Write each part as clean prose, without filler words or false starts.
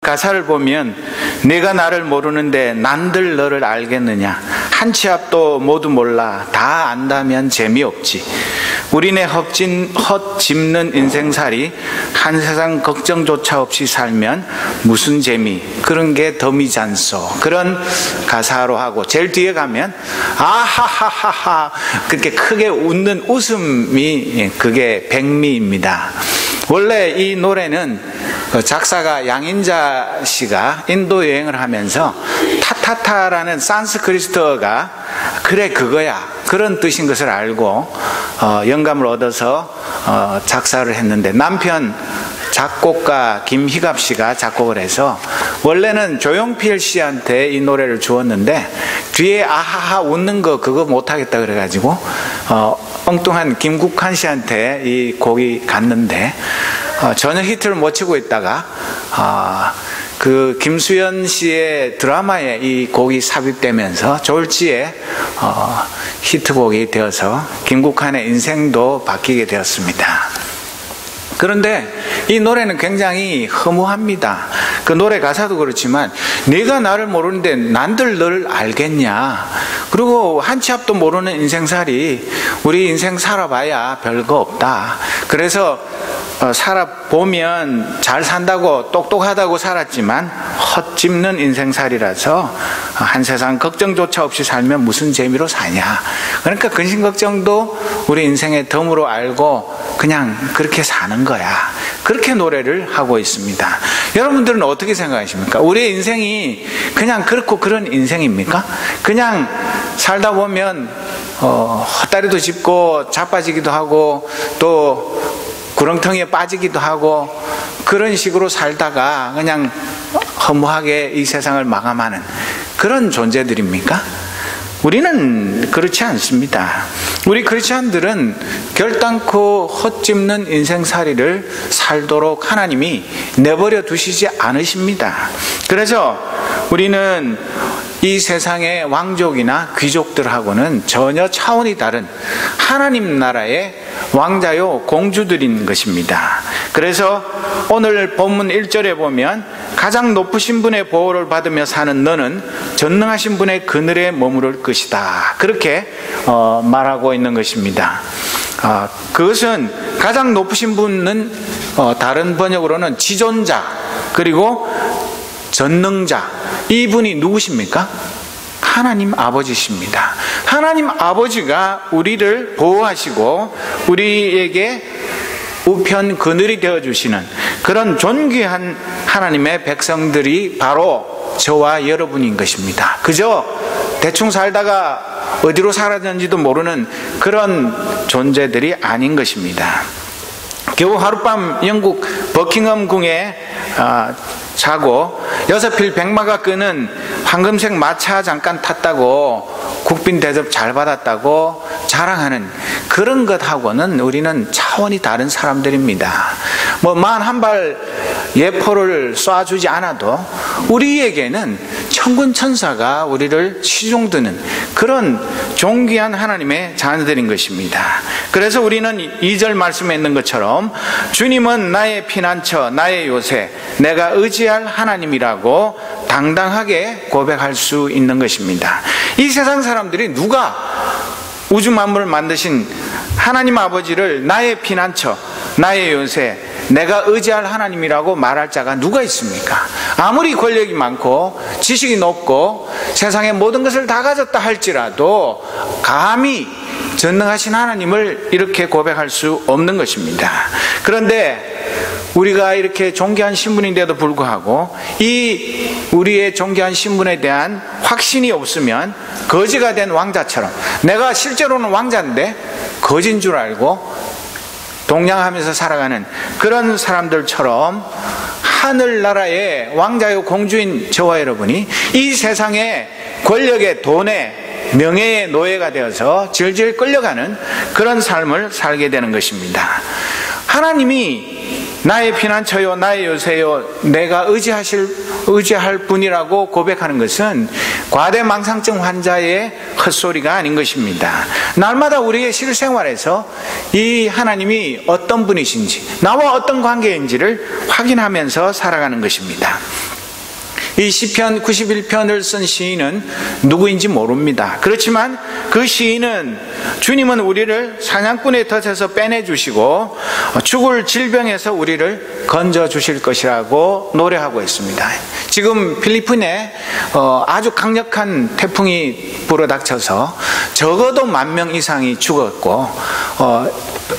가사를 보면 내가 나를 모르는데 난들 너를 알겠느냐, 한 치 앞도 모두 몰라 다 안다면 재미없지, 우리네 헛짚는 인생살이 한 세상 걱정조차 없이 살면 무슨 재미, 그런 게 덤이잖소. 그런 가사로 하고 제일 뒤에 가면 아하하하하 그렇게 크게 웃는 웃음이 그게 백미입니다. 원래 이 노래는 작사가 양인자 씨가 인도 여행을 하면서 타타타라는 산스크리트어가 그래 그거야 그런 뜻인 것을 알고 영감을 얻어서 작사를 했는데, 남편 작곡가 김희갑 씨가 작곡을 해서 원래는 조용필 씨한테 이 노래를 주었는데 뒤에 아하하 웃는 거 그거 못하겠다 그래가지고 엉뚱한 김국환 씨한테 이 곡이 갔는데 전혀 히트를 못 치고 있다가 그 김수현 씨의 드라마에 이 곡이 삽입되면서 졸지에 히트곡이 되어서 김국환의 인생도 바뀌게 되었습니다. 그런데 이 노래는 굉장히 허무합니다. 그 노래 가사도 그렇지만 네가 나를 모르는데 난들 너를 알겠냐, 그리고 한 치 앞도 모르는 인생살이 우리 인생 살아봐야 별거 없다. 그래서 살아보면 잘 산다고 똑똑하다고 살았지만 헛짚는 인생살이라서 한 세상 걱정조차 없이 살면 무슨 재미로 사냐. 그러니까 근심걱정도 우리 인생의 덤으로 알고 그냥 그렇게 사는 거야. 그렇게 노래를 하고 있습니다. 여러분들은 어떻게 생각하십니까? 우리의 인생이 그냥 그렇고 그런 인생입니까? 그냥 살다 보면 헛다리도 짚고 자빠지기도 하고 또 구렁텅이에 빠지기도 하고 그런 식으로 살다가 그냥 허무하게 이 세상을 마감하는 그런 존재들입니까? 우리는 그렇지 않습니다. 우리 크리스찬들은 결단코 헛짚는 인생살이를 살도록 하나님이 내버려 두시지 않으십니다. 그래서 우리는 이 세상의 왕족이나 귀족들하고는 전혀 차원이 다른 하나님 나라의 왕자요 공주들인 것입니다. 그래서 오늘 본문 1절에 보면 가장 높으신 분의 보호를 받으며 사는 너는 전능하신 분의 그늘에 머무를 것이다, 그렇게 말하고 있는 것입니다. 그것은 가장 높으신 분은 다른 번역으로는 지존자 그리고 전능자, 이분이 누구십니까? 하나님 아버지십니다. 하나님 아버지가 우리를 보호하시고 우리에게 우편 그늘이 되어주시는 그런 존귀한 하나님의 백성들이 바로 저와 여러분인 것입니다. 그저 대충 살다가 어디로 사라졌는지도 모르는 그런 존재들이 아닌 것입니다. 겨우 하룻밤 영국 버킹엄 궁에 자고 6필 백마가 끄는 황금색 마차 잠깐 탔다고 국빈 대접 잘 받았다고 자랑하는 그런 것하고는 우리는 차원이 다른 사람들입니다. 뭐 만 한 발 예포를 쏴주지 않아도 우리에게는 천군 천사가 우리를 시종드는 그런 존귀한 하나님의 자녀들인 것입니다. 그래서 우리는 2절 말씀에 있는 것처럼 주님은 나의 피난처, 나의 요새, 내가 의지할 하나님이라고 당당하게 고백할 수 있는 것입니다. 이 세상 사람들이 누가 우주 만물을 만드신 하나님 아버지를 나의 피난처, 나의 요새, 내가 의지할 하나님이라고 말할 자가 누가 있습니까? 아무리 권력이 많고 지식이 높고 세상의 모든 것을 다 가졌다 할지라도 감히 전능하신 하나님을 이렇게 고백할 수 없는 것입니다. 그런데 우리가 이렇게 존귀한 신분인데도 불구하고 이 우리의 존귀한 신분에 대한 확신이 없으면 거지가 된 왕자처럼, 내가 실제로는 왕자인데 거지인 줄 알고 동냥하면서 살아가는 그런 사람들처럼 하늘나라의 왕자요 공주인 저와 여러분이 이 세상의 권력의 돈의 명예의 노예가 되어서 질질 끌려가는 그런 삶을 살게 되는 것입니다. 하나님이 나의 피난처요, 나의 요새요, 내가 의지할 분이라고 고백하는 것은 과대망상증 환자의 헛소리가 아닌 것입니다. 날마다 우리의 실생활에서 이 하나님이 어떤 분이신지, 나와 어떤 관계인지를 확인하면서 살아가는 것입니다. 이 시편 91편을 쓴 시인은 누구인지 모릅니다. 그렇지만 그 시인은 주님은 우리를 사냥꾼의 덫에서 빼내주시고 죽을 질병에서 우리를 건져주실 것이라고 노래하고 있습니다. 지금 필리핀에 아주 강력한 태풍이 불어닥쳐서 적어도 10,000명 이상이 죽었고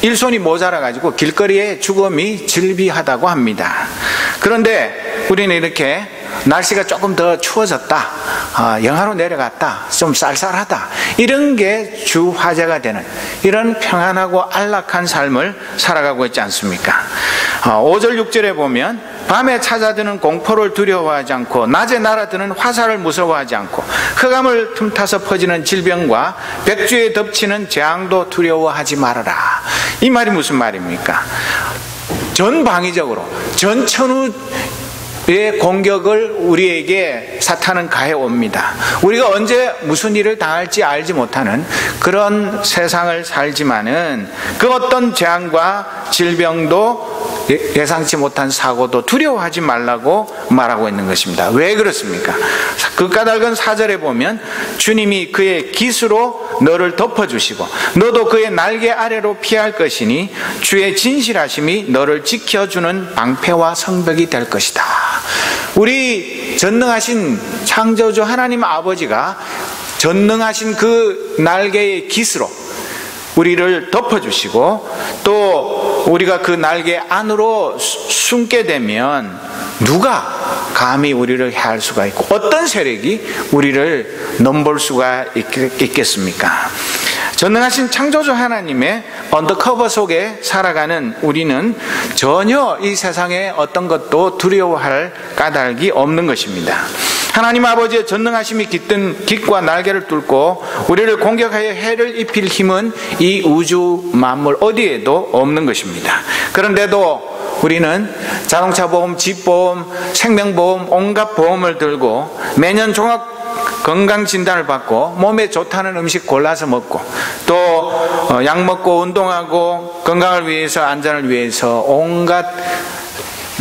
일손이 모자라가지고 길거리에 죽음이 즐비하다고 합니다. 그런데 우리는 이렇게 날씨가 조금 더 추워졌다, 영하로 내려갔다, 좀 쌀쌀하다, 이런 게 주 화제가 되는 이런 평안하고 안락한 삶을 살아가고 있지 않습니까? 5절 6절에 보면 밤에 찾아드는 공포를 두려워하지 않고 낮에 날아드는 화살을 무서워하지 않고 흑암을 틈타서 퍼지는 질병과 백주에 덮치는 재앙도 두려워하지 말아라. 이 말이 무슨 말입니까? 전방위적으로 전천후 의 공격을 우리에게 사탄은 가해옵니다. 우리가 언제 무슨 일을 당할지 알지 못하는 그런 세상을 살지만은 그 어떤 재앙과 질병도 예상치 못한 사고도 두려워하지 말라고 말하고 있는 것입니다. 왜 그렇습니까? 그 까닭은 4절에 보면 주님이 그의 깃으로 너를 덮어주시고 너도 그의 날개 아래로 피할 것이니 주의 진실하심이 너를 지켜주는 방패와 성벽이 될 것이다. 우리 전능하신 창조주 하나님 아버지가 전능하신 그 날개의 깃으로 우리를 덮어주시고 또 우리가 그 날개 안으로 숨게 되면 누가 감히 우리를 해할 수가 있고 어떤 세력이 우리를 넘볼 수가 있겠습니까? 전능하신 창조주 하나님의 언더커버 속에 살아가는 우리는 전혀 이 세상의 어떤 것도 두려워할 까닭이 없는 것입니다. 하나님 아버지의 전능하심이 깃든 깃과 날개를 뚫고 우리를 공격하여 해를 입힐 힘은 이 우주 만물 어디에도 없는 것입니다. 그런데도 우리는 자동차 보험, 집보험, 생명보험, 온갖 보험을 들고 매년 건강진단을 받고 몸에 좋다는 음식 골라서 먹고 또 약 먹고 운동하고 건강을 위해서 안전을 위해서 온갖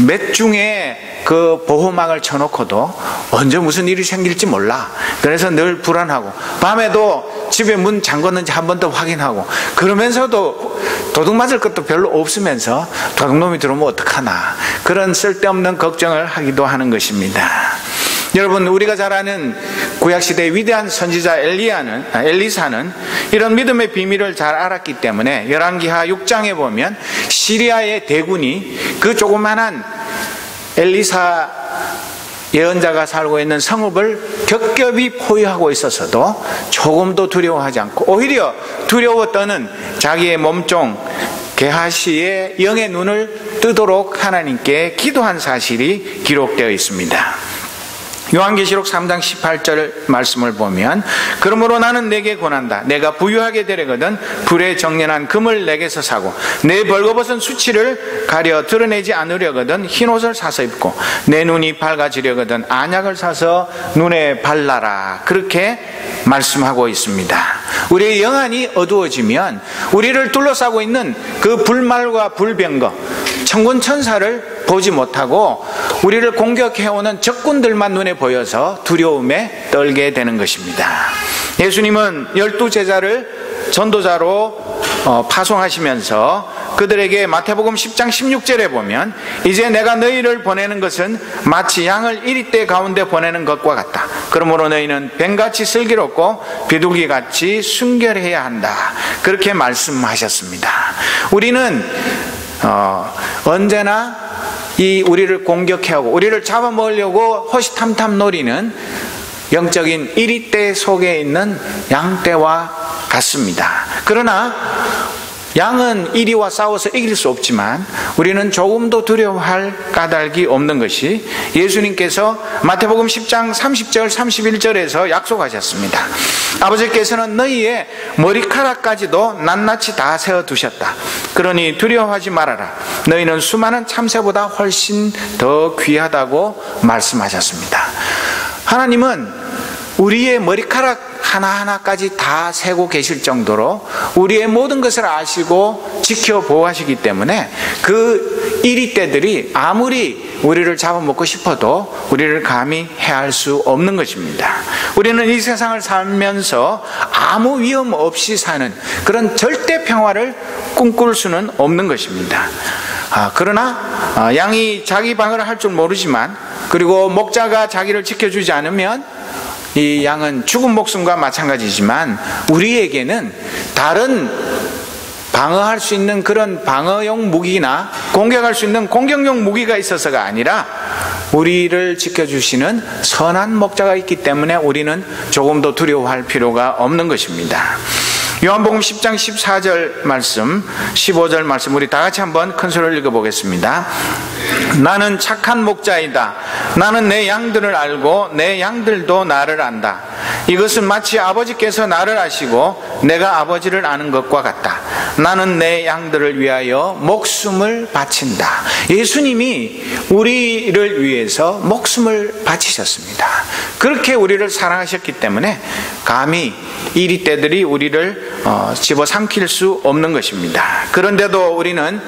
몇 중에 그 보호막을 쳐놓고도 언제 무슨 일이 생길지 몰라. 그래서 늘 불안하고 밤에도 집에 문 잠궜는지 한 번 더 확인하고 그러면서도 도둑 맞을 것도 별로 없으면서 도둑놈이 들어오면 어떡하나 그런 쓸데없는 걱정을 하기도 하는 것입니다. 여러분, 우리가 잘 아는 구약시대의 위대한 선지자 엘리사는 이런 믿음의 비밀을 잘 알았기 때문에 열왕기하 6장에 보면 시리아의 대군이 그 조그만한 엘리사 예언자가 살고 있는 성읍을 겹겹이 포위하고 있었어도 조금도 두려워하지 않고 오히려 두려워 떠는 자기의 몸종 게하시의 영의 눈을 뜨도록 하나님께 기도한 사실이 기록되어 있습니다. 요한계시록 3장 18절 말씀을 보면 그러므로 나는 내게 권한다. 내가 부유하게 되려거든 불에 정련한 금을 내게서 사고 내 벌거벗은 수치를 가려 드러내지 않으려거든 흰옷을 사서 입고 내 눈이 밝아지려거든 안약을 사서 눈에 발라라. 그렇게 말씀하고 있습니다. 우리의 영안이 어두워지면 우리를 둘러싸고 있는 그 불말과 불병거 천군 천사를 보지 못하고 우리를 공격해오는 적군들만 눈에 보여서 두려움에 떨게 되는 것입니다. 예수님은 12제자를 전도자로 파송하시면서 그들에게 마태복음 10장 16절에 보면 이제 내가 너희를 보내는 것은 마치 양을 이리떼 가운데 보내는 것과 같다. 그러므로 너희는 뱀같이 슬기롭고 비둘기같이 순결해야 한다. 그렇게 말씀하셨습니다. 우리는 언제나 이 우리를 공격해오고 우리를 잡아먹으려고 호시탐탐 노리는 영적인 이리떼 속에 있는 양떼와 같습니다. 그러나 양은 이리와 싸워서 이길 수 없지만 우리는 조금도 두려워할 까닭이 없는 것이 예수님께서 마태복음 10장 30절 31절에서 약속하셨습니다. 아버지께서는 너희의 머리카락까지도 낱낱이 다 세어두셨다. 그러니 두려워하지 말아라. 너희는 수많은 참새보다 훨씬 더 귀하다고 말씀하셨습니다. 하나님은 우리의 머리카락 하나하나까지 다 세고 계실 정도로 우리의 모든 것을 아시고 지켜 보호하시기 때문에 그 이리떼들이 아무리 우리를 잡아먹고 싶어도 우리를 감히 해할 수 없는 것입니다. 우리는 이 세상을 살면서 아무 위험 없이 사는 그런 절대 평화를 꿈꿀 수는 없는 것입니다. 그러나 양이 자기 방어를 할 줄 모르지만, 그리고 목자가 자기를 지켜주지 않으면 이 양은 죽은 목숨과 마찬가지지만, 우리에게는 다른 방어할 수 있는 그런 방어용 무기나 공격할 수 있는 공격용 무기가 있어서가 아니라 우리를 지켜주시는 선한 목자가 있기 때문에 우리는 조금도 두려워할 필요가 없는 것입니다. 요한복음 10장 14절 말씀, 15절 말씀 우리 다 같이 한번 큰 소리를 읽어보겠습니다. 나는 착한 목자이다. 나는 내 양들을 알고 내 양들도 나를 안다. 이것은 마치 아버지께서 나를 아시고 내가 아버지를 아는 것과 같다. 나는 내 양들을 위하여 목숨을 바친다. 예수님이 우리를 위해서 목숨을 바치셨습니다. 그렇게 우리를 사랑하셨기 때문에 감히 이리떼들이 우리를 집어삼킬 수 없는 것입니다. 그런데도 우리는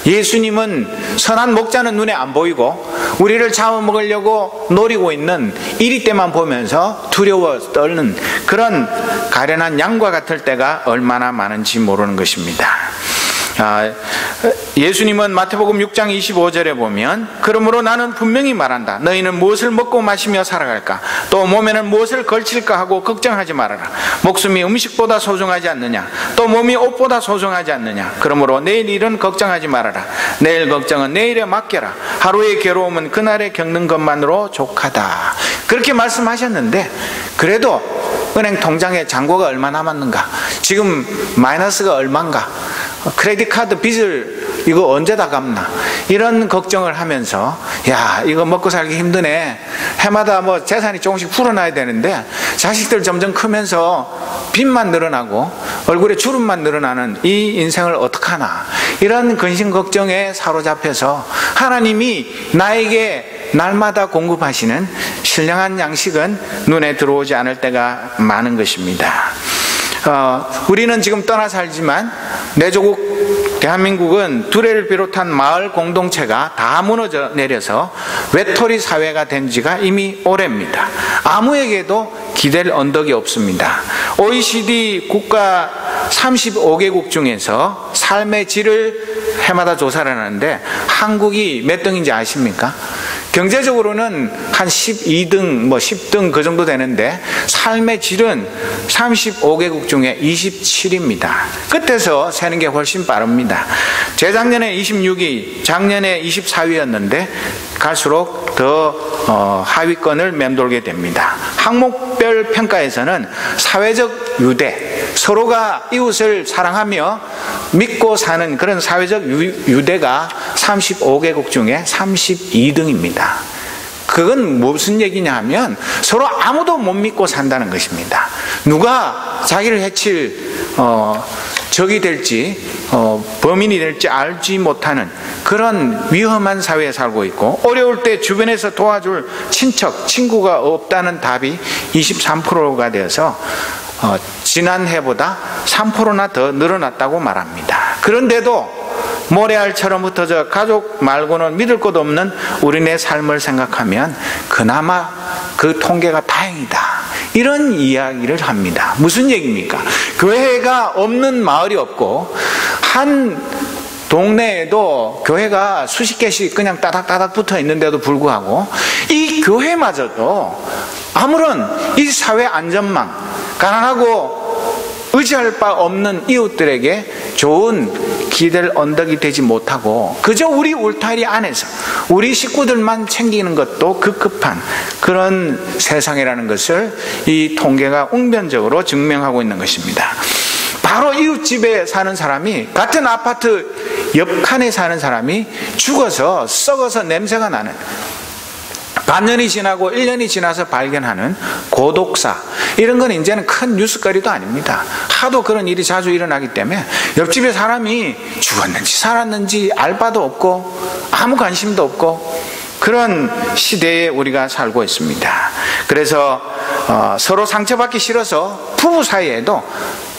예수님은 선한 목자는 눈에 안 보이고 우리를 잡아먹으려고 노리고 있는 이리떼만 보면서 두려워 떨는 그런 가련한 양과 같을 때가 얼마나 많은지 모르는 것입니다. 예수님은 마태복음 6장 25절에 보면, 그러므로 나는 분명히 말한다. 너희는 무엇을 먹고 마시며 살아갈까? 또 몸에는 무엇을 걸칠까 하고 걱정하지 말아라. 목숨이 음식보다 소중하지 않느냐? 또 몸이 옷보다 소중하지 않느냐? 그러므로 내일 일은 걱정하지 말아라. 내일 걱정은 내일에 맡겨라. 하루의 괴로움은 그날에 겪는 것만으로 족하다. 그렇게 말씀하셨는데, 그래도 은행 통장에 잔고가 얼마 남았는가? 지금 마이너스가 얼마인가? 크레딧 카드 빚을 이거 언제 다 갚나? 이런 걱정을 하면서, 야, 이거 먹고 살기 힘드네. 해마다 뭐 재산이 조금씩 풀어놔야 되는데 자식들 점점 크면서 빚만 늘어나고 얼굴에 주름만 늘어나는 이 인생을 어떡하나? 이런 근심 걱정에 사로잡혀서 하나님이 나에게 날마다 공급하시는 신령한 양식은 눈에 들어오지 않을 때가 많은 것입니다. 우리는 지금 떠나 살지만 내 조국 대한민국은 두레를 비롯한 마을 공동체가 다 무너져 내려서 외톨이 사회가 된 지가 이미 오래입니다. 아무에게도 기댈 언덕이 없습니다. OECD 국가 35개국 중에서 삶의 질을 해마다 조사를 하는데 한국이 몇 등인지 아십니까? 경제적으로는 한 12등, 10등 그 정도 되는데 삶의 질은 35개국 중에 27위입니다. 끝에서 세는 게 훨씬 빠릅니다. 재작년에 26위, 작년에 24위였는데 갈수록 더 하위권을 맴돌게 됩니다. 항목별 평가에서는 사회적 유대, 서로가 이웃을 사랑하며 믿고 사는 그런 사회적 유대가 35개국 중에 32등입니다. 그건 무슨 얘기냐 하면 서로 아무도 못 믿고 산다는 것입니다. 누가 자기를 해칠 적이 될지 범인이 될지 알지 못하는 그런 위험한 사회에 살고 있고, 어려울 때 주변에서 도와줄 친척, 친구가 없다는 답이 23%가 되어서 지난해보다 3%나 더 늘어났다고 말합니다. 그런데도 모래알처럼 흩어져 가족 말고는 믿을 것 없는 우리네 삶을 생각하면 그나마 그 통계가 다행이다, 이런 이야기를 합니다. 무슨 얘기입니까? 교회가 없는 마을이 없고 한 동네에도 교회가 수십 개씩 그냥 따닥따닥 붙어 있는데도 불구하고 이 교회마저도 아무런 이 사회 안전망, 가난하고 의지할 바 없는 이웃들에게 좋은 기댈 언덕이 되지 못하고 그저 우리 울타리 안에서 우리 식구들만 챙기는 것도 급급한 그런 세상이라는 것을 이 통계가 웅변적으로 증명하고 있는 것입니다. 바로 이웃집에 사는 사람이, 같은 아파트 옆칸에 사는 사람이 죽어서 썩어서 냄새가 나는, 반년이 지나고 1년이 지나서 발견하는 고독사, 이런 건 이제는 큰 뉴스거리도 아닙니다. 하도 그런 일이 자주 일어나기 때문에 옆집에 사람이 죽었는지 살았는지 알 바도 없고 아무 관심도 없고 그런 시대에 우리가 살고 있습니다. 그래서 서로 상처받기 싫어서 부부 사이에도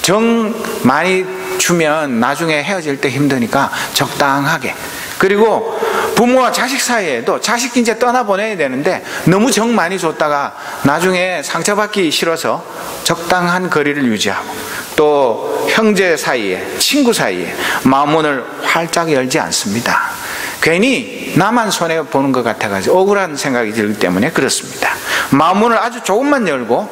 정 많이 주면 나중에 헤어질 때 힘드니까 적당하게. 그리고 부모와 자식 사이에도 자식 이제 떠나보내야 되는데 너무 정 많이 줬다가 나중에 상처받기 싫어서 적당한 거리를 유지하고, 또 형제 사이에, 친구 사이에 마음문을 활짝 열지 않습니다. 괜히 나만 손해보는 것 같아가지고 억울한 생각이 들기 때문에 그렇습니다. 마음문을 아주 조금만 열고,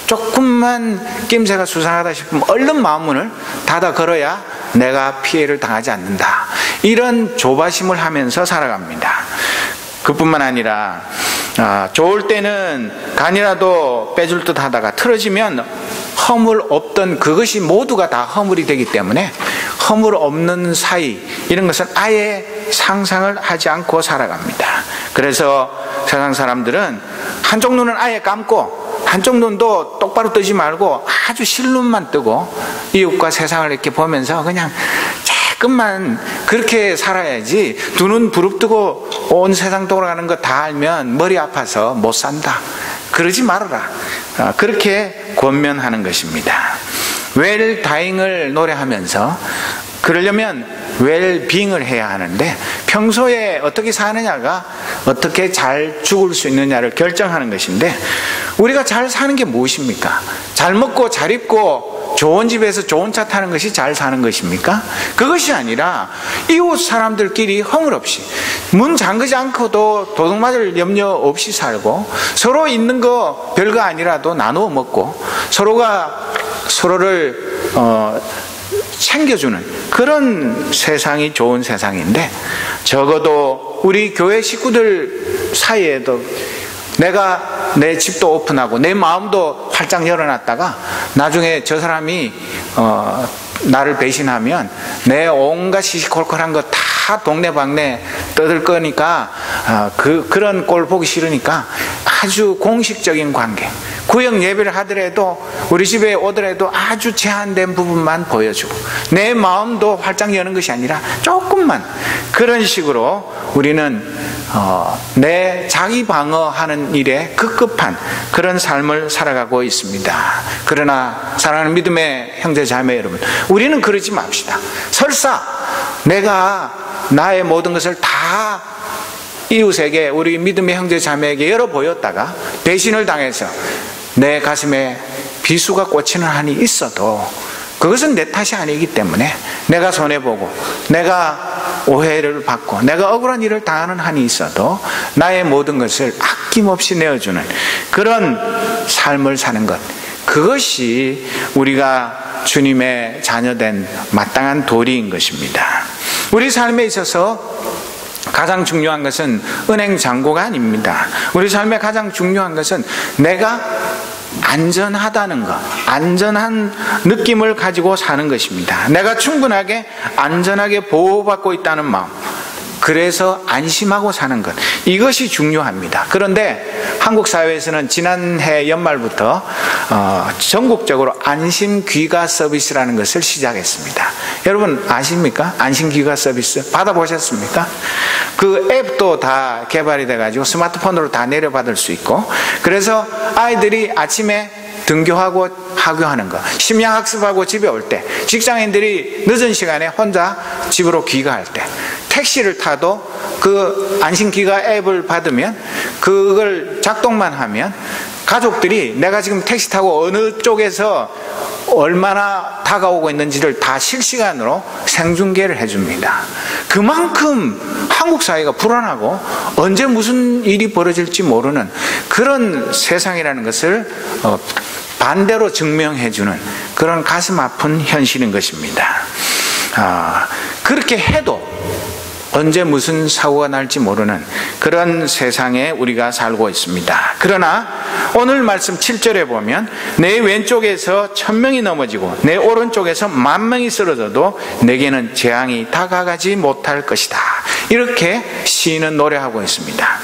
조금만 낌새가 수상하다 싶으면 얼른 마음문을 닫아 걸어야 내가 피해를 당하지 않는다. 이런 조바심을 하면서 살아갑니다. 그뿐만 아니라 좋을 때는 간이라도 빼줄 듯 하다가 틀어지면 허물 없던 그것이 모두가 다 허물이 되기 때문에 허물 없는 사이, 이런 것은 아예 상상을 하지 않고 살아갑니다. 그래서 세상 사람들은 한쪽 눈은 아예 감고 한쪽 눈도 똑바로 뜨지 말고 아주 실눈만 뜨고 이웃과 세상을 이렇게 보면서 그냥 조금만 그렇게 살아야지, 두 눈 부릅뜨고 온 세상 돌아가는 거 다 알면 머리 아파서 못 산다. 그러지 말아라. 그렇게 권면하는 것입니다. 웰다잉을 노래하면서, 그러려면 웰빙을 해야 하는데 평소에 어떻게 사느냐가 어떻게 잘 죽을 수 있느냐를 결정하는 것인데, 우리가 잘 사는 게 무엇입니까? 잘 먹고 잘 입고 좋은 집에서 좋은 차 타는 것이 잘 사는 것입니까? 그것이 아니라 이웃 사람들끼리 허물 없이 문 잠그지 않고도 도둑 맞을 염려 없이 살고, 서로 있는 거 별거 아니라도 나누어 먹고 서로가 서로를 챙겨주는 그런 세상이 좋은 세상인데, 적어도 우리 교회 식구들 사이에도 내가 내 집도 오픈하고 내 마음도 활짝 열어놨다가 나중에 저 사람이 나를 배신하면 내 온갖 시시콜콜한 거 다 동네방네 떠들 거니까 그런 꼴 보기 싫으니까 아주 공식적인 관계, 구역 예배를 하더라도 우리 집에 오더라도 아주 제한된 부분만 보여주고 내 마음도 활짝 여는 것이 아니라 조금만, 그런 식으로 우리는 내 자기 방어하는 일에 급급한 그런 삶을 살아가고 있습니다. 그러나 사랑하는 믿음의 형제 자매 여러분, 우리는 그러지 맙시다. 설사 내가 나의 모든 것을 다 이웃에게, 우리 믿음의 형제 자매에게 열어 보였다가 배신을 당해서 내 가슴에 비수가 꽂히는 한이 있어도 그것은 내 탓이 아니기 때문에 내가 손해보고 내가 오해를 받고 내가 억울한 일을 당하는 한이 있어도 나의 모든 것을 아낌없이 내어주는 그런 삶을 사는 것, 그것이 우리가 주님의 자녀된 마땅한 도리인 것입니다. 우리 삶에 있어서 가장 중요한 것은 은행 잔고가 아닙니다. 우리 삶에 가장 중요한 것은 내가 안전하다는 것, 안전한 느낌을 가지고 사는 것입니다. 내가 충분하게 안전하게 보호받고 있다는 마음, 그래서 안심하고 사는 것, 이것이 중요합니다. 그런데 한국 사회에서는 지난해 연말부터 전국적으로 안심 귀가 서비스라는 것을 시작했습니다. 여러분 아십니까? 안심 귀가 서비스 받아보셨습니까? 그 앱도 다 개발이 돼가지고 스마트폰으로 다 내려받을 수 있고, 그래서 아이들이 아침에 등교하고 하교하는 거, 심야학습하고 집에 올 때, 직장인들이 늦은 시간에 혼자 집으로 귀가할 때, 택시를 타도 그 안심귀가 앱을 받으면 그걸 작동만 하면 가족들이 내가 지금 택시 타고 어느 쪽에서 얼마나 다가오고 있는지를 다 실시간으로 생중계를 해줍니다. 그만큼 한국 사회가 불안하고 언제 무슨 일이 벌어질지 모르는 그런 세상이라는 것을 반대로 증명해주는 그런 가슴 아픈 현실인 것입니다. 그렇게 해도 언제 무슨 사고가 날지 모르는 그런 세상에 우리가 살고 있습니다. 그러나 오늘 말씀 7절에 보면 내 왼쪽에서 1000명이 넘어지고 내 오른쪽에서 10,000명이 쓰러져도 내게는 재앙이 다가가지 못할 것이다. 이렇게 시인은 노래하고 있습니다.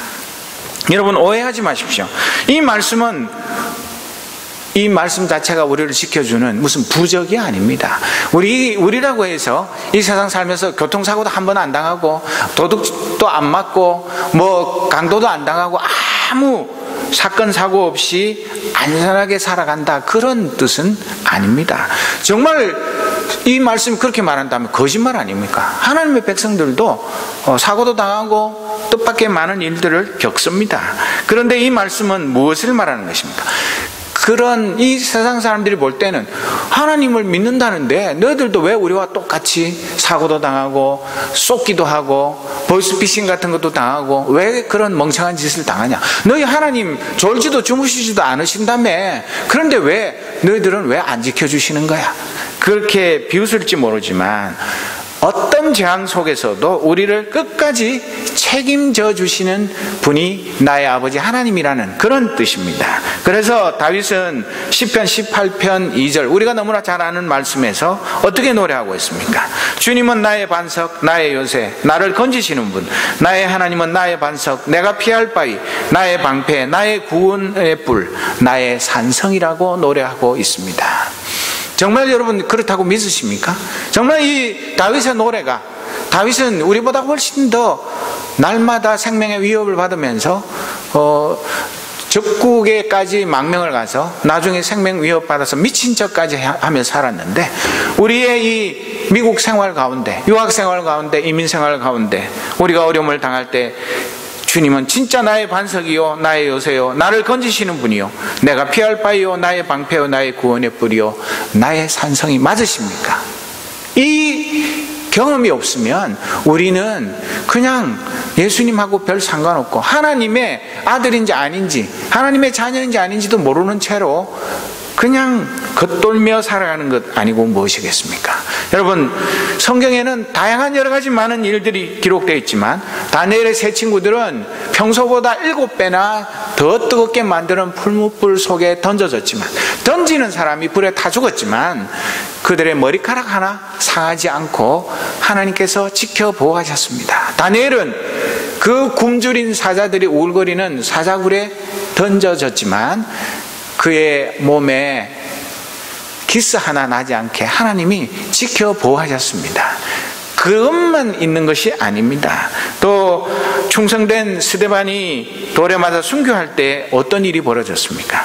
여러분 오해하지 마십시오. 이 말씀 자체가 우리를 지켜주는 무슨 부적이 아닙니다. 우리라고 해서 이 세상 살면서 교통사고도 한 번 안 당하고 도둑도 안 맞고 뭐 강도도 안 당하고 아무 사건 사고 없이 안전하게 살아간다, 그런 뜻은 아닙니다. 정말 이 말씀이 그렇게 말한다면 거짓말 아닙니까? 하나님의 백성들도 사고도 당하고 뜻밖의 많은 일들을 겪습니다. 그런데 이 말씀은 무엇을 말하는 것입니까? 그런 이 세상 사람들이 볼 때는 하나님을 믿는다는데 너희들도 왜 우리와 똑같이 사고도 당하고 쏟기도 하고 보이스피싱 같은 것도 당하고 왜 그런 멍청한 짓을 당하냐? 너희 하나님 졸지도 주무시지도 않으신다며. 그런데 왜 너희들은 왜 안 지켜주시는 거야? 그렇게 비웃을지 모르지만 어떤 재앙 속에서도 우리를 끝까지 책임져 주시는 분이 나의 아버지 하나님이라는 그런 뜻입니다. 그래서 다윗은 시편 18편 2절, 우리가 너무나 잘 아는 말씀에서 어떻게 노래하고 있습니까? 주님은 나의 반석, 나의 요새, 나를 건지시는 분, 나의 하나님은 나의 반석, 내가 피할 바위, 나의 방패, 나의 구원의 뿔, 나의 산성이라고 노래하고 있습니다. 정말 여러분 그렇다고 믿으십니까? 정말 이 다윗의 노래가, 다윗은 우리보다 훨씬 더 날마다 생명의 위협을 받으면서 적국에까지 망명을 가서 나중에 생명 위협 받아서 미친 척까지 하며 살았는데, 우리의 이 미국 생활 가운데, 유학 생활 가운데, 이민 생활 가운데 우리가 어려움을 당할 때 주님은 진짜 나의 반석이요 나의 요새요 나를 건지시는 분이요 내가 피할 바위요 나의 방패요 나의 구원의 뿔이요 나의 산성이 맞으십니까? 이 경험이 없으면 우리는 그냥 예수님하고 별 상관없고 하나님의 아들인지 아닌지, 하나님의 자녀인지 아닌지도 모르는 채로 그냥 겉돌며 살아가는 것 아니고 무엇이겠습니까? 여러분, 성경에는 다양한 여러 가지 많은 일들이 기록되어 있지만 다니엘의 세 친구들은 평소보다 7배나 더 뜨겁게 만드는 풀무불 속에 던져졌지만, 던지는 사람이 불에 타 죽었지만 그들의 머리카락 하나 상하지 않고 하나님께서 지켜보호하셨습니다. 다니엘은 그 굶주린 사자들이 울거리는 사자굴에 던져졌지만 그의 몸에 기스 하나 나지 않게 하나님이 지켜보호하셨습니다. 그것만 있는 것이 아닙니다. 또 충성된 스데반이 돌에 맞아 순교할 때 어떤 일이 벌어졌습니까?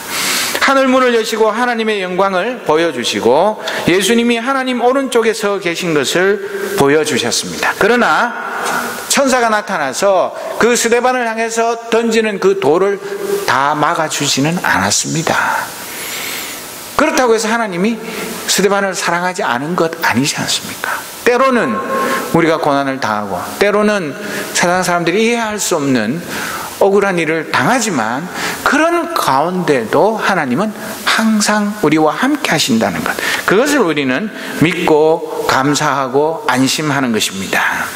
하늘문을 여시고 하나님의 영광을 보여주시고 예수님이 하나님 오른쪽에 서 계신 것을 보여주셨습니다. 그러나 천사가 나타나서 그 스데반을 향해서 던지는 그 돌을 다 막아주지는 않았습니다. 그렇다고 해서 하나님이 스데반을 사랑하지 않은 것 아니지 않습니까? 때로는 우리가 고난을 당하고 때로는 세상 사람들이 이해할 수 없는 억울한 일을 당하지만 그런 가운데도 하나님은 항상 우리와 함께 하신다는 것, 그것을 우리는 믿고 감사하고 안심하는 것입니다.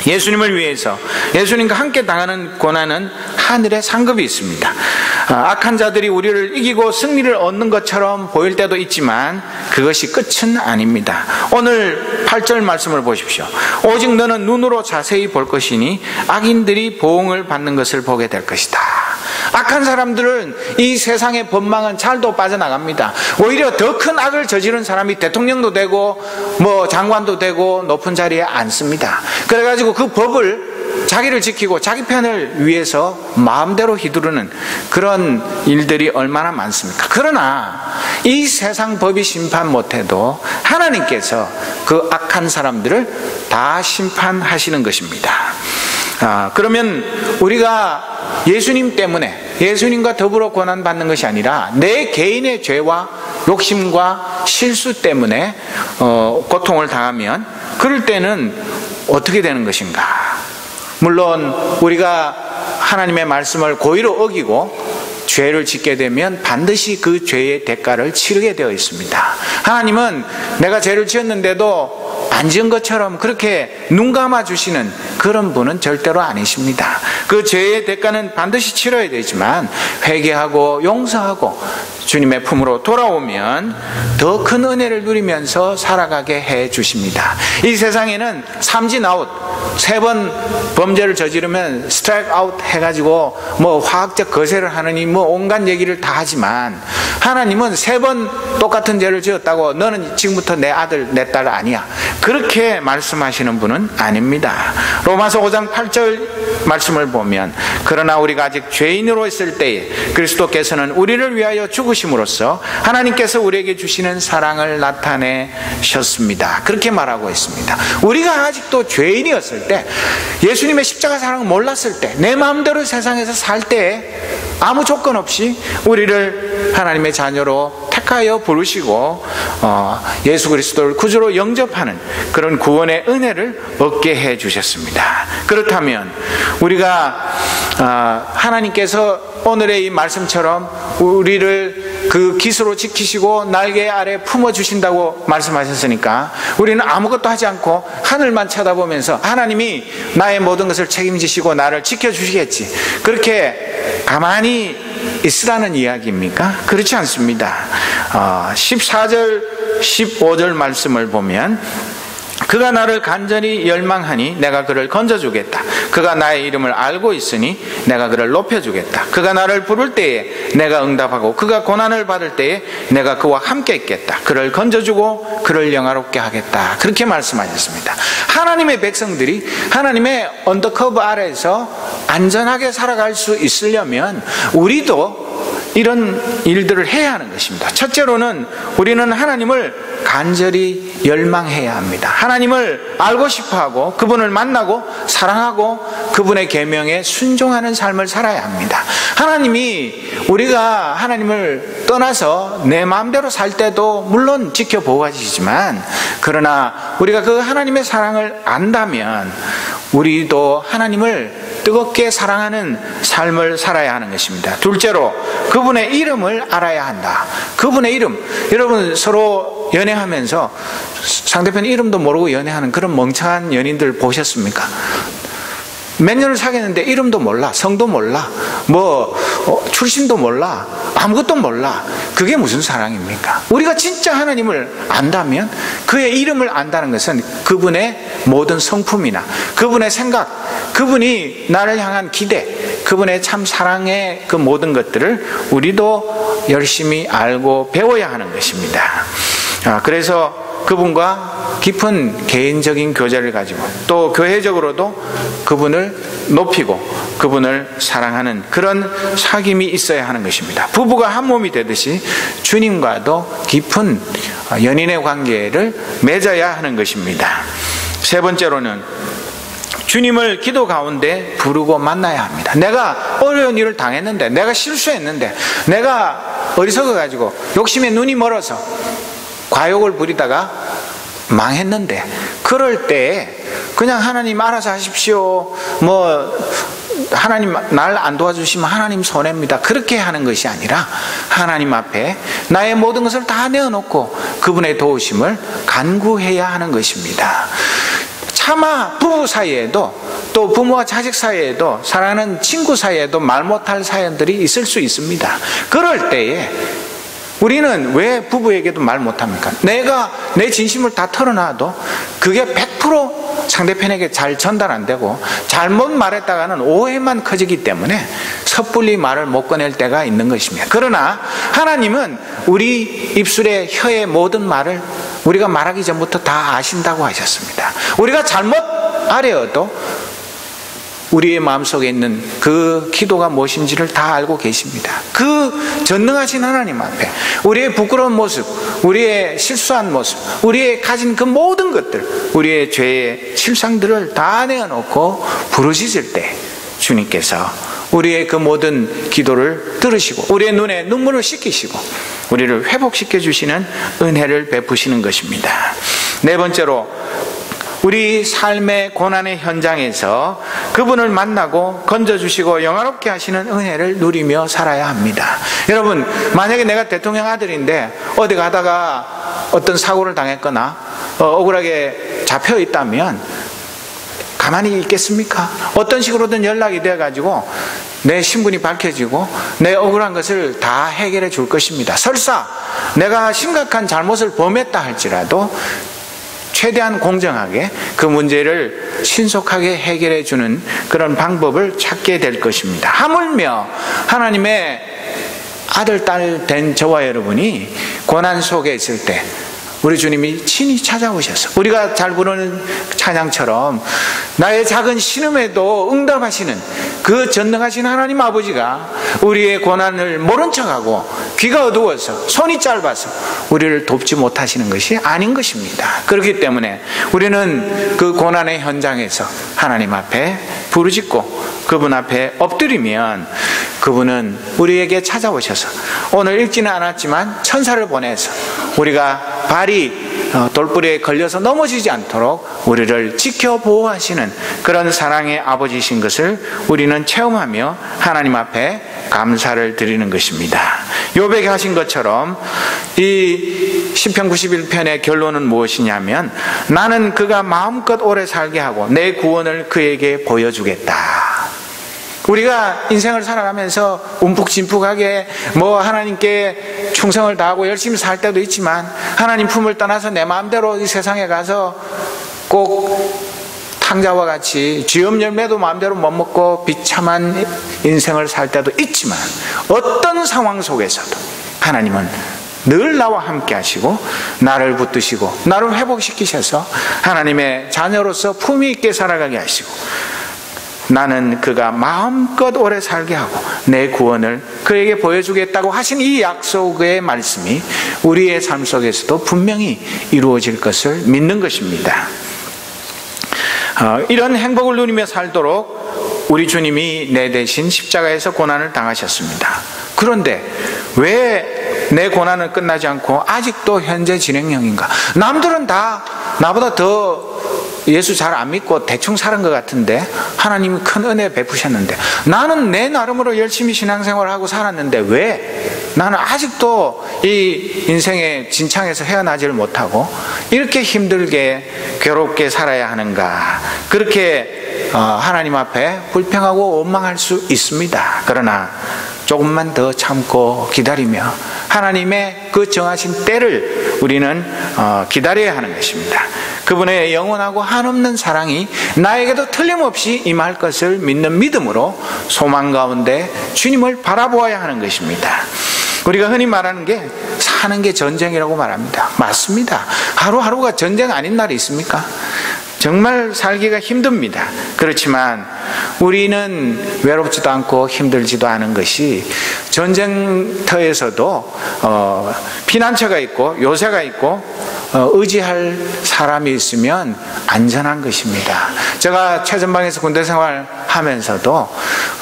예수님을 위해서 예수님과 함께 당하는 고난은 하늘의 상급이 있습니다. 악한 자들이 우리를 이기고 승리를 얻는 것처럼 보일 때도 있지만 그것이 끝은 아닙니다. 오늘 8절 말씀을 보십시오. 오직 너는 눈으로 자세히 볼 것이니 악인들이 보응을 받는 것을 보게 될 것이다. 악한 사람들은 이 세상의 법망은 잘도 빠져나갑니다. 오히려 더 큰 악을 저지른 사람이 대통령도 되고 장관도 되고 높은 자리에 앉습니다. 그래가지고 그 법을 자기를 지키고 자기 편을 위해서 마음대로 휘두르는 그런 일들이 얼마나 많습니까? 그러나 이 세상 법이 심판 못해도 하나님께서 그 악한 사람들을 다 심판하시는 것입니다. 그러면 우리가 예수님 때문에, 예수님과 더불어 고난받는 것이 아니라 내 개인의 죄와 욕심과 실수 때문에 고통을 당하면 그럴 때는 어떻게 되는 것인가? 물론 우리가 하나님의 말씀을 고의로 어기고 죄를 짓게 되면 반드시 그 죄의 대가를 치르게 되어 있습니다. 하나님은 내가 죄를 지었는데도 안 지은 것처럼 그렇게 눈 감아 주시는 그런 분은 절대로 아니십니다. 그 죄의 대가는 반드시 치러야 되지만 회개하고 용서하고 주님의 품으로 돌아오면 더 큰 은혜를 누리면서 살아가게 해 주십니다. 이 세상에는 삼진 아웃, 3번 범죄를 저지르면 스트라이크 아웃 해가지고 화학적 거세를 하느니 온갖 얘기를 다 하지만 하나님은 3번 똑같은 죄를 지었다고 너는 지금부터 내 아들 내 딸 아니야, 그렇게 말씀하시는 분은 아닙니다. 로마서 5장 8절 말씀을 보면 그러나 우리가 아직 죄인으로 있을 때에 그리스도께서는 우리를 위하여 죽으심으로써 하나님께서 우리에게 주시는 사랑을 나타내셨습니다, 그렇게 말하고 있습니다. 우리가 아직도 죄인이었을 때, 예수님의 십자가 사랑을 몰랐을 때, 내 마음대로 세상에서 살 때 아무 조건 없이 우리를 하나님의 자녀로 택하여 부르시고 예수 그리스도를 구주로 영접하는 그런 구원의 은혜를 얻게 해 주셨습니다. 그렇다면 우리가 하나님께서 오늘의 이 말씀처럼 우리를 그 기수로 지키시고 날개 아래 품어주신다고 말씀하셨으니까 우리는 아무것도 하지 않고 하늘만 쳐다보면서 하나님이 나의 모든 것을 책임지시고 나를 지켜주시겠지, 그렇게 가만히 있으라는 이야기입니까? 그렇지 않습니다. 14절 15절 말씀을 보면 그가 나를 간절히 열망하니 내가 그를 건져주겠다. 그가 나의 이름을 알고 있으니 내가 그를 높여주겠다. 그가 나를 부를 때에 내가 응답하고 그가 고난을 받을 때에 내가 그와 함께 있겠다. 그를 건져주고 그를 영화롭게 하겠다, 그렇게 말씀하셨습니다. 하나님의 백성들이 하나님의 언더커버 아래에서 안전하게 살아갈 수 있으려면 우리도 이런 일들을 해야 하는 것입니다. 첫째로는 우리는 하나님을 간절히 열망해야 합니다. 하나님을 알고 싶어하고 그분을 만나고 사랑하고 그분의 계명에 순종하는 삶을 살아야 합니다. 하나님이 우리가 하나님을 떠나서 내 마음대로 살 때도 물론 지켜보고 하시지만, 그러나 우리가 그 하나님의 사랑을 안다면 우리도 하나님을 뜨겁게 사랑하는 삶을 살아야 하는 것입니다. 둘째로 그분의 이름을 알아야 한다. 그분의 이름, 여러분 서로 연애하면서 상대편 이름도 모르고 연애하는 그런 멍청한 연인들 보셨습니까? 몇 년을 사귀었는데 이름도 몰라, 성도 몰라, 출신도 몰라, 아무것도 몰라. 그게 무슨 사랑입니까? 우리가 진짜 하나님을 안다면 그의 이름을 안다는 것은 그분의 모든 성품이나 그분의 생각, 그분이 나를 향한 기대, 그분의 참 사랑의 그 모든 것들을 우리도 열심히 알고 배워야 하는 것입니다. 그래서 그분과 깊은 개인적인 교제를 가지고 또 교회적으로도 그분을 높이고 그분을 사랑하는 그런 사귐이 있어야 하는 것입니다. 부부가 한 몸이 되듯이 주님과도 깊은 연인의 관계를 맺어야 하는 것입니다. 세 번째로는 주님을 기도 가운데 부르고 만나야 합니다. 내가 어려운 일을 당했는데, 내가 실수했는데, 내가 어리석어가지고 욕심에 눈이 멀어서 과욕을 부리다가 망했는데, 그럴 때 그냥 하나님 알아서 하십시오, 하나님 날 안 도와주시면 하나님 손해입니다, 그렇게 하는 것이 아니라 하나님 앞에 나의 모든 것을 다 내어놓고 그분의 도우심을 간구해야 하는 것입니다. 차마 부부 사이에도 또 부모와 자식 사이에도 사랑하는 친구 사이에도 말 못할 사연들이 있을 수 있습니다. 그럴 때에 우리는 왜 부부에게도 말 못합니까? 내가 내 진심을 다 털어놔도 그게 100% 상대편에게 잘 전달 안 되고 잘못 말했다가는 오해만 커지기 때문에 섣불리 말을 못 꺼낼 때가 있는 것입니다. 그러나 하나님은 우리 입술의 혀의 모든 말을 우리가 말하기 전부터 다 아신다고 하셨습니다. 우리가 잘못 아뢰어도 우리의 마음속에 있는 그 기도가 무엇인지를 다 알고 계십니다. 그 전능하신 하나님 앞에 우리의 부끄러운 모습, 우리의 실수한 모습, 우리의 가진 그 모든 것들, 우리의 죄의 실상들을 다 내어놓고 부르짖을 때 주님께서 우리의 그 모든 기도를 들으시고 우리의 눈에 눈물을 씻기시고 우리를 회복시켜 주시는 은혜를 베푸시는 것입니다. 네 번째로 우리 삶의 고난의 현장에서 그분을 만나고 건져주시고 영화롭게 하시는 은혜를 누리며 살아야 합니다. 여러분, 만약에 내가 대통령 아들인데 어디 가다가 어떤 사고를 당했거나 억울하게 잡혀 있다면 가만히 있겠습니까? 어떤 식으로든 연락이 돼가지고 내 신분이 밝혀지고 내 억울한 것을 다 해결해 줄 것입니다. 설사 내가 심각한 잘못을 범했다 할지라도 최대한 공정하게 그 문제를 신속하게 해결해 주는 그런 방법을 찾게 될 것입니다. 하물며 하나님의 아들, 딸 된 저와 여러분이 고난 속에 있을 때 우리 주님이 친히 찾아오셔서 우리가 잘 부르는 찬양처럼 나의 작은 신음에도 응답하시는 그 전능하신 하나님 아버지가 우리의 고난을 모른 척하고 귀가 어두워서 손이 짧아서 우리를 돕지 못하시는 것이 아닌 것입니다. 그렇기 때문에 우리는 그 고난의 현장에서 하나님 앞에 부르짖고 그분 앞에 엎드리면 그분은 우리에게 찾아오셔서 오늘 읽지는 않았지만 천사를 보내서 우리가 발이 돌부리에 걸려서 넘어지지 않도록 우리를 지켜 보호하시는 그런 사랑의 아버지이신 것을 우리는 체험하며 하나님 앞에 감사를 드리는 것입니다. 욥에게 하신 것처럼 이 시편 91편의 결론은 무엇이냐면 나는 그가 마음껏 오래 살게 하고 내 구원을 그에게 보여주겠다. 우리가 인생을 살아가면서 움푹짐푹하게 하나님께 충성을 다하고 열심히 살 때도 있지만 하나님 품을 떠나서 내 마음대로 이 세상에 가서 꼭 탕자와 같이 쥐업 열매도 마음대로 못 먹고 비참한 인생을 살 때도 있지만 어떤 상황 속에서도 하나님은 늘 나와 함께 하시고 나를 붙드시고 나를 회복시키셔서 하나님의 자녀로서 품위 있게 살아가게 하시고 나는 그가 마음껏 오래 살게 하고 내 구원을 그에게 보여주겠다고 하신 이 약속의 말씀이 우리의 삶 속에서도 분명히 이루어질 것을 믿는 것입니다. 이런 행복을 누리며 살도록 우리 주님이 내 대신 십자가에서 고난을 당하셨습니다. 그런데 왜 내 고난은 끝나지 않고 아직도 현재 진행형인가? 남들은 다 나보다 더 예수 잘 안 믿고 대충 사는 것 같은데 하나님이 큰 은혜 베푸셨는데 나는 내 나름으로 열심히 신앙생활을 하고 살았는데 왜 나는 아직도 이 인생의 진창에서 헤어나지를 못하고 이렇게 힘들게 괴롭게 살아야 하는가? 그렇게 하나님 앞에 불평하고 원망할 수 있습니다. 그러나 조금만 더 참고 기다리며 하나님의 그 정하신 때를 우리는 기다려야 하는 것입니다. 그분의 영원하고 한없는 사랑이 나에게도 틀림없이 임할 것을 믿는 믿음으로 소망 가운데 주님을 바라보아야 하는 것입니다. 우리가 흔히 말하는 게 사는 게 전쟁이라고 말합니다. 맞습니다. 하루하루가 전쟁 아닌 날이 있습니까? 정말 살기가 힘듭니다. 그렇지만 우리는 외롭지도 않고 힘들지도 않은 것이 전쟁터에서도 피난처가 있고 요새가 있고 의지할 사람이 있으면 안전한 것입니다. 제가 최전방에서 군대 생활하면서도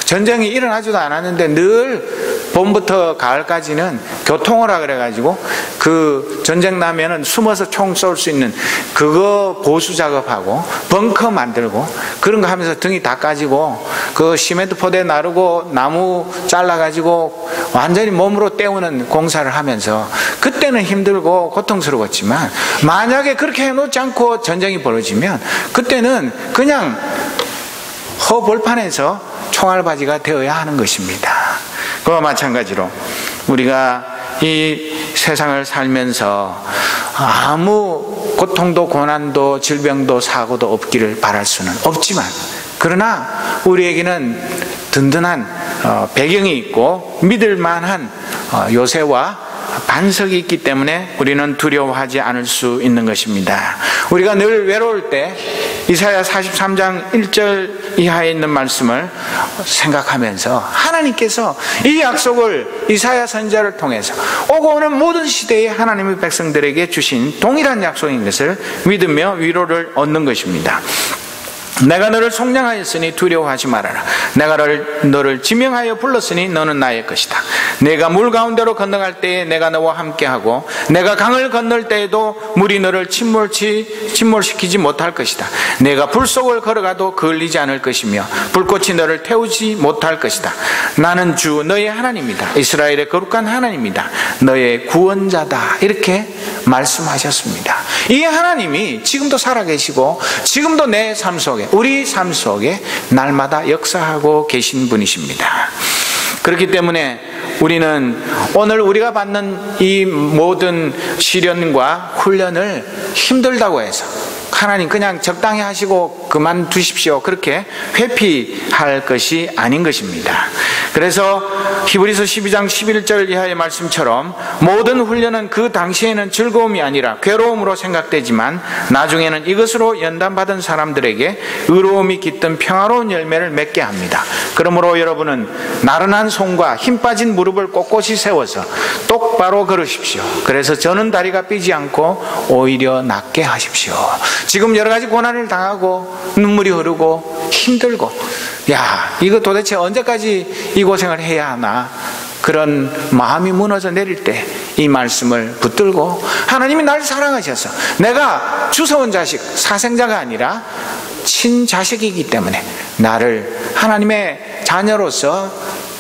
전쟁이 일어나지도 않았는데 늘 봄부터 가을까지는 교통오라 그래가지고 그 전쟁 나면은 숨어서 총 쏠 수 있는 그거 보수 작업하고 벙커 만들고 그런 거 하면서 등이 다 까지고 그 시멘트 포대 나르고 나무 잘라가지고 완전히 몸으로 때우는 공사를 하면서 그때는 힘들고 고통스러웠지만 만약에 그렇게 해놓지 않고 전쟁이 벌어지면 그때는 그냥 허벌판에서 총알바지가 되어야 하는 것입니다. 그와 마찬가지로 우리가 이 세상을 살면서 아무 고통도 고난도 질병도 사고도 없기를 바랄 수는 없지만 그러나 우리에게는 든든한 배경이 있고 믿을 만한 요새와 반석이 있기 때문에 우리는 두려워하지 않을 수 있는 것입니다. 우리가 늘 외로울 때 이사야 43장 1절 이하에 있는 말씀을 생각하면서 하나님께서 이 약속을 이사야 선지자를 통해서 오고 오는 모든 시대에 하나님의 백성들에게 주신 동일한 약속인 것을 믿으며 위로를 얻는 것입니다. 내가 너를 속량하였으니 두려워하지 말아라. 내가 너를 지명하여 불렀으니 너는 나의 것이다. 내가 물 가운데로 건너갈 때에 내가 너와 함께하고 내가 강을 건널 때에도 물이 너를 침몰시키지 못할 것이다. 내가 불 속을 걸어가도 그을리지 않을 것이며 불꽃이 너를 태우지 못할 것이다. 나는 주 너의 하나님이다. 이스라엘의 거룩한 하나님이다. 너의 구원자다. 이렇게 말씀하셨습니다. 이 하나님이 지금도 살아계시고 지금도 내 삶 속에 우리 삶 속에 날마다 역사하고 계신 분이십니다. 그렇기 때문에 우리는 오늘 우리가 받는 이 모든 시련과 훈련을 힘들다고 해서 하나님 그냥 적당히 하시고 그만두십시오, 그렇게 회피할 것이 아닌 것입니다. 그래서 히브리서 12장 11절 이하의 말씀처럼 모든 훈련은 그 당시에는 즐거움이 아니라 괴로움으로 생각되지만 나중에는 이것으로 연단받은 사람들에게 의로움이 깃든 평화로운 열매를 맺게 합니다. 그러므로 여러분은 나른한 손과 힘 빠진 무릎을 꼿꼿이 세워서 똑바로 걸으십시오. 그래서 저는 다리가 삐지 않고 오히려 낫게 하십시오. 지금 여러 가지 고난을 당하고 눈물이 흐르고 힘들고, 야, 이거 도대체 언제까지 이 고생을 해야 하나, 그런 마음이 무너져 내릴 때 이 말씀을 붙들고, 하나님이 날 사랑하셔서 내가 주워온 자식, 사생자가 아니라 친자식이기 때문에 나를 하나님의 자녀로서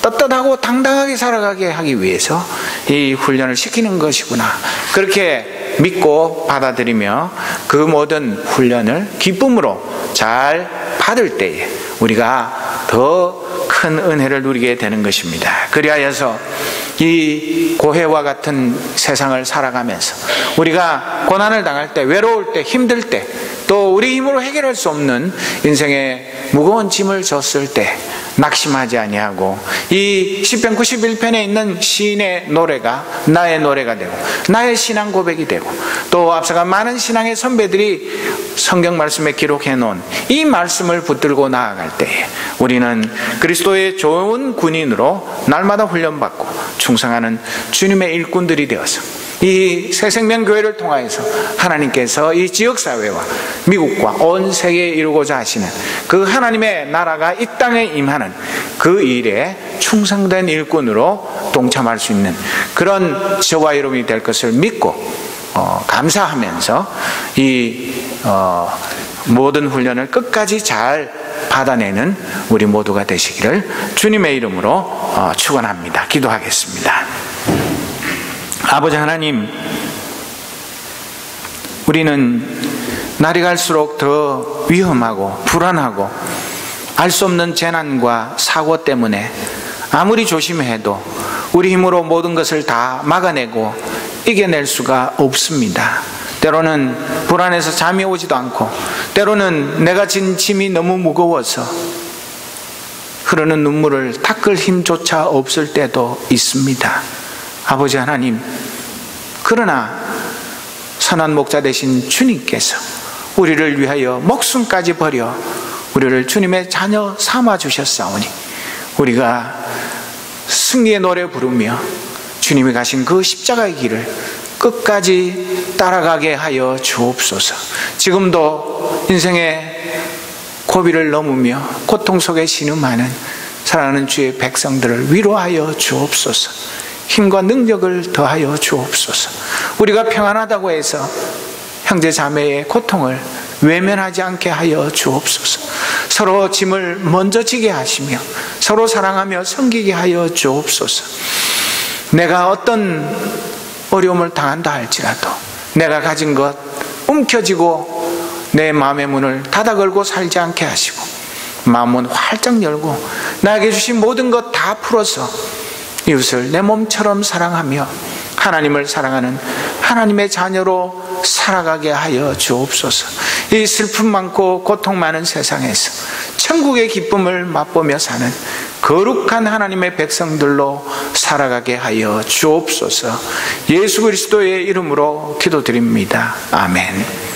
떳떳하고 당당하게 살아가게 하기 위해서 이 훈련을 시키는 것이구나, 그렇게 믿고 받아들이며 그 모든 훈련을 기쁨으로 잘 받을 때에 우리가 더 큰 은혜를 누리게 되는 것입니다. 그리하여서 이 고해와 같은 세상을 살아가면서 우리가 고난을 당할 때, 외로울 때, 힘들 때, 또 우리 힘으로 해결할 수 없는 인생의 무거운 짐을 졌을 때 낙심하지 아니하고, 이 시편 91편에 있는 시인의 노래가 나의 노래가 되고 나의 신앙 고백이 되고, 또 앞서간 많은 신앙의 선배들이 성경 말씀에 기록해 놓은 이 말씀을 붙들고 나아갈 때에 우리는 그리스도의 좋은 군인으로 날마다 훈련받고 충성하는 주님의 일꾼들이 되어서 이 새생명교회를 통하여서 하나님께서 이 지역사회와 미국과 온 세계에 이루고자 하시는 그 하나님의 나라가 이 땅에 임하는 그 일에 충성된 일꾼으로 동참할 수 있는 그런 저와 여러분이 될 것을 믿고 감사하면서 이 모든 훈련을 끝까지 잘 받아내는 우리 모두가 되시기를 주님의 이름으로 축원합니다. 기도하겠습니다. 아버지 하나님, 우리는 날이 갈수록 더 위험하고 불안하고 알 수 없는 재난과 사고 때문에 아무리 조심해도 우리 힘으로 모든 것을 다 막아내고 이겨낼 수가 없습니다. 때로는 불안해서 잠이 오지도 않고, 때로는 내가 진 짐이 너무 무거워서 흐르는 눈물을 닦을 힘조차 없을 때도 있습니다. 아버지 하나님, 그러나 선한 목자 되신 주님께서 우리를 위하여 목숨까지 버려 우리를 주님의 자녀 삼아 주셨사오니 우리가 승리의 노래 부르며 주님이 가신 그 십자가의 길을 끝까지 따라가게 하여 주옵소서. 지금도 인생의 고비를 넘으며 고통 속에 신음하는 사랑하는 주의 백성들을 위로하여 주옵소서. 힘과 능력을 더하여 주옵소서. 우리가 평안하다고 해서 형제 자매의 고통을 외면하지 않게 하여 주옵소서. 서로 짐을 먼저 지게 하시며 서로 사랑하며 섬기게 하여 주옵소서. 내가 어떤 어려움을 당한다 할지라도 내가 가진 것 움켜쥐고 내 마음의 문을 닫아 걸고 살지 않게 하시고 마음문 활짝 열고 나에게 주신 모든 것 다 풀어서 이웃을 내 몸처럼 사랑하며 하나님을 사랑하는 하나님의 자녀로 살아가게 하여 주옵소서. 이 슬픔 많고 고통 많은 세상에서 천국의 기쁨을 맛보며 사는 거룩한 하나님의 백성들로 살아가게 하여 주옵소서. 예수 그리스도의 이름으로 기도드립니다. 아멘.